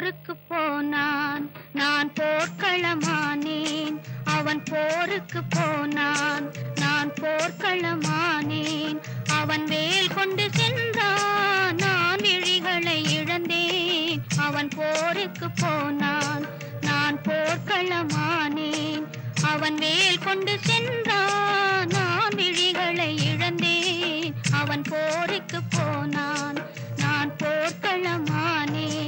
போருக்கு போனான், நான் போர்க்களமானேன். அவன் போருக்கு போனான், நான் போர்க்களமானேன். அவன் வேல் கொண்டு சென்றான், நான் விழிகளை இழந்தேன். அவன் போருக்கு போனான், நான் போர்க்களமானேன். அவன் வேல் கொண்டு சென்றான், நான் விழிகளை இழந்தேன். அவன் போருக்கு போனான், நான் போர்க்களமானேன்.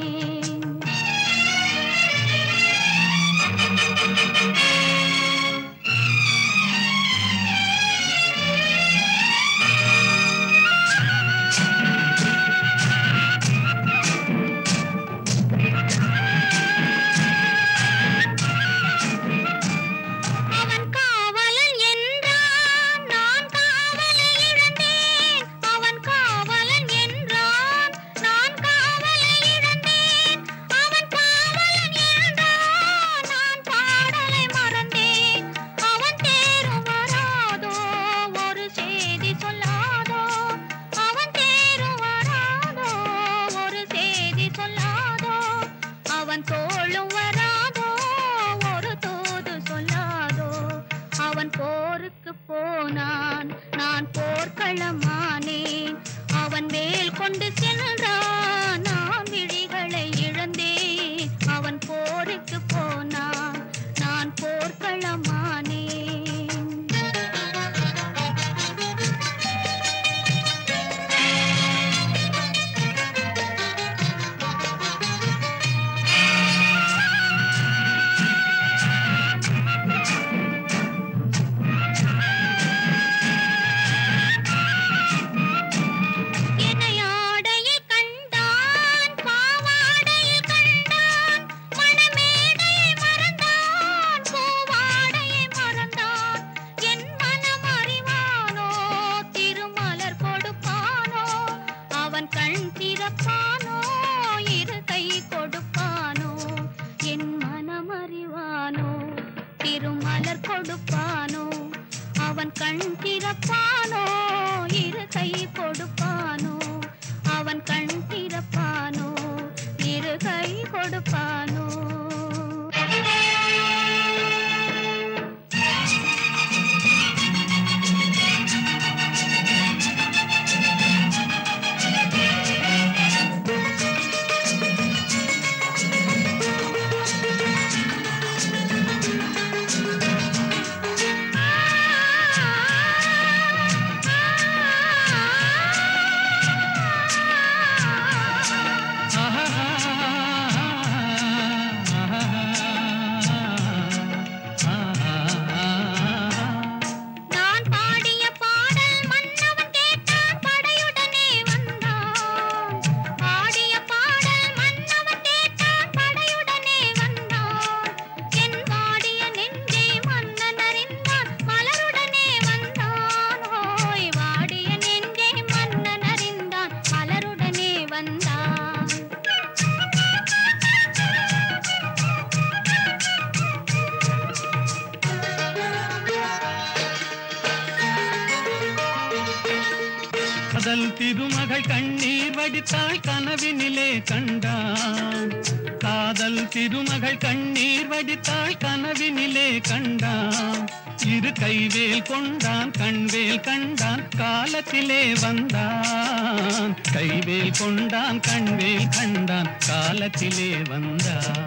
தோளும் வராதோ, ஒரு தூது சொல்லாதோ. அவன் போருக்கு போனான், நான் போர்க்களமானேன். அவன் வேல் கொண்டு சென்றான், நான் விழிகளை இழந்தேன். அவன் போருக்கு போனான், நான் போர்க்களமானேன். திருமலர் கொடுப்பானோ, அவன் கண் திறப்பானோ, இரு கை கொடுப்பானோ. அவன் கண் திறப்பானோ, இரு கை கொடுப்பானோ. காதல் திருமகள் கண்ணீர் வடித்தாள், கனவினிலே கண்டான். காதல் திருமகள் கண்ணீர் வடித்தாள், கனவினிலே கண்டான். இரு கைவேல் கொண்டான், கண்வேல் கண்டான், காலத்திலே வந்தான். கைவேல் கொண்டான், கண்வேல் கண்டான், காலத்திலே வந்தான்.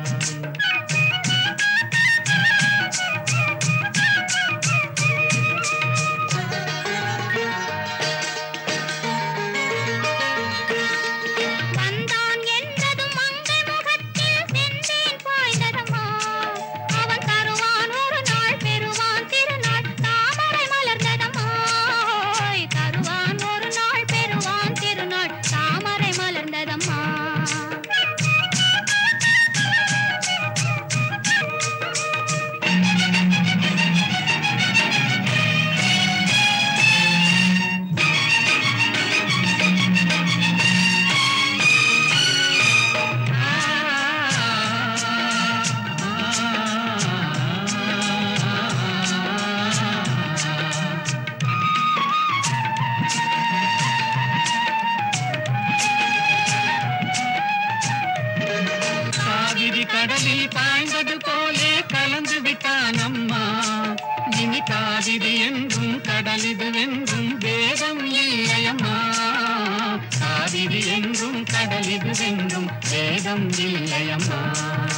விதி என்றும் கடலிது என்றும் வேதம் இல்லையம்மா.